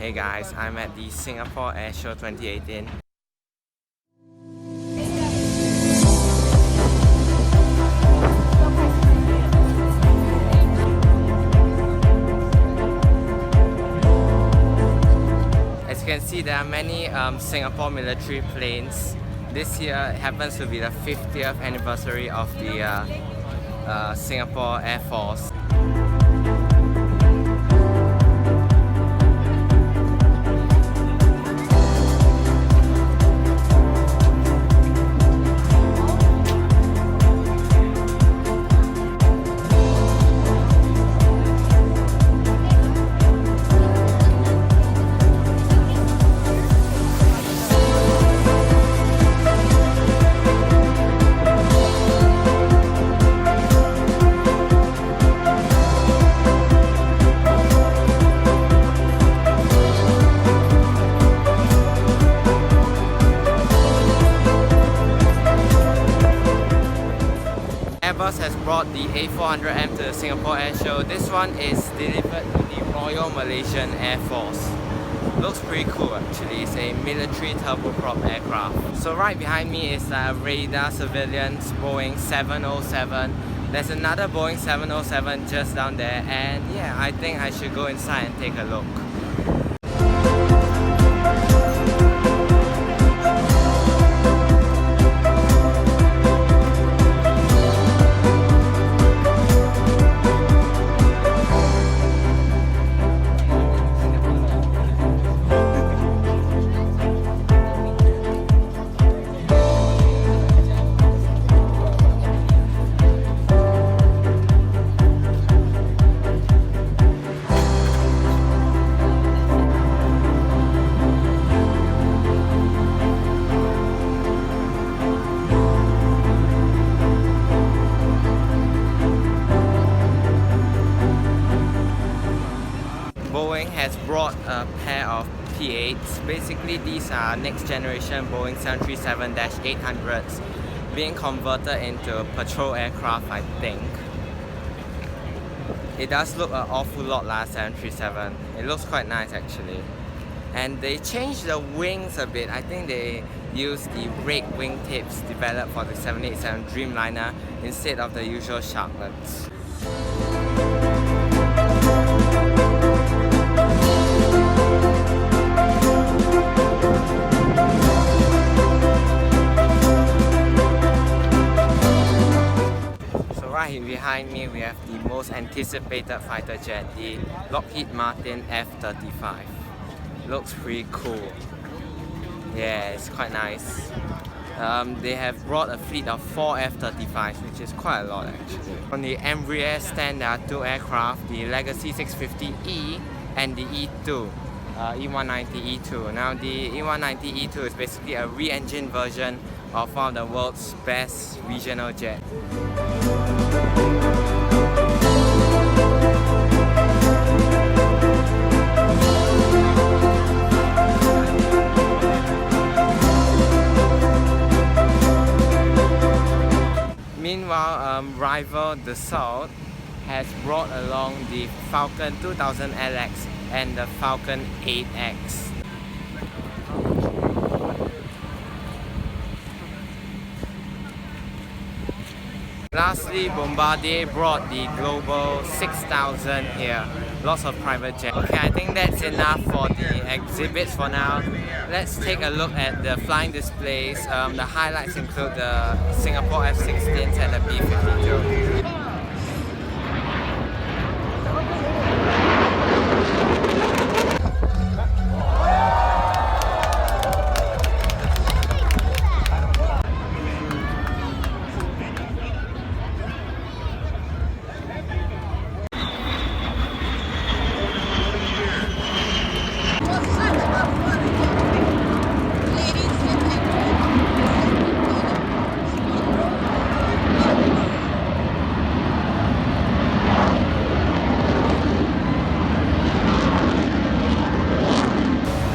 Hey guys, I'm at the Singapore Airshow 2018. As you can see, there are many Singapore military planes. This year happens to be the 50th anniversary of the Singapore Air Force. Airbus has brought the A400M to the Singapore Airshow. This one is delivered to the Royal Malaysian Air Force. Looks pretty cool actually. It's a military turboprop aircraft. So right behind me is a radar surveillance Boeing 707. There's another Boeing 707 just down there, and yeah, I think I should go inside and take a look. Boeing has brought a pair of P8s. Basically, these are next generation Boeing 737-800s being converted into patrol aircraft, I think. It does look an awful lot like 737. It looks quite nice actually. And they changed the wings a bit. I think they used the rake wingtips developed for the 787 Dreamliner instead of the usual sharklets. Right behind me, we have the most anticipated fighter jet, the Lockheed Martin F-35. Looks pretty cool. Yeah, it's quite nice. They have brought a fleet of 4 F-35s, which is quite a lot actually. On the Embraer stand, there are 2 aircraft, the Legacy 650E and the E2. E190 E2. Now the E190 E2 is basically a re-engined version of one of the world's best regional jets. Meanwhile, rival Dassault has brought along the Falcon 2000 LX and the Falcon 8X. Lastly, Bombardier brought the Global 6000 here. Lots of private jets. Okay, I think that's enough for the exhibits for now. Let's take a look at the flying displays. The highlights include the Singapore F-16s and the B-52.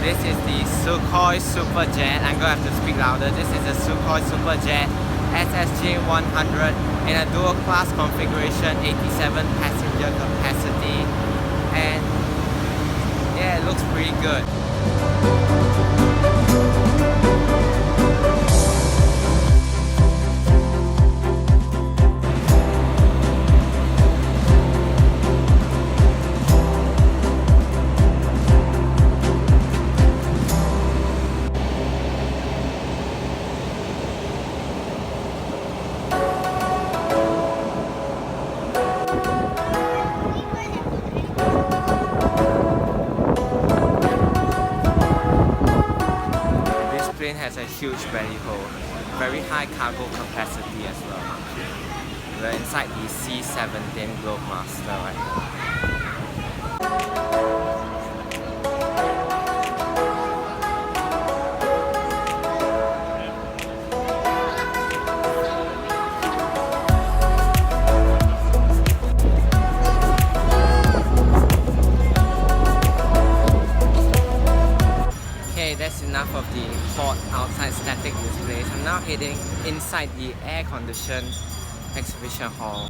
This is the Sukhoi Superjet. I'm going to have to speak louder. This is the Sukhoi Superjet SSJ-100 in a dual class configuration, 87 passenger capacity. And Yeah, it looks pretty good. Plane has a huge belly hold, very high cargo capacity as well. We're inside the C-17 Globemaster right now. That's enough of the hot outside static displays. I'm now heading inside the air-conditioned exhibition hall.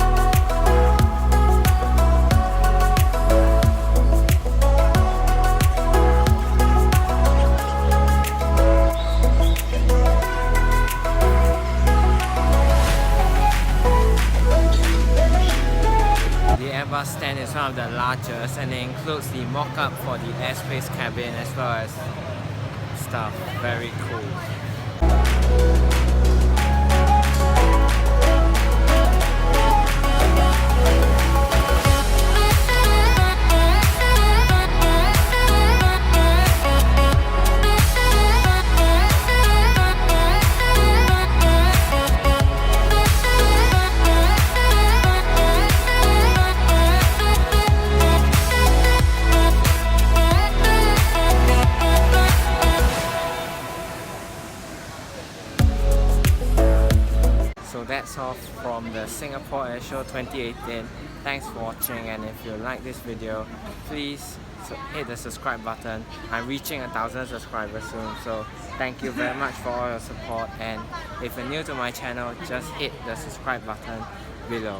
The Airbus stand is one of the largest, and it includes the mock-up for the airspace cabin as well as stuff. Very cool. So that's all from the Singapore Airshow 2018. Thanks for watching, and if you like this video, please hit the subscribe button. I'm reaching 1,000 subscribers soon, so thank you very much for all your support, and if you're new to my channel, just hit the subscribe button below.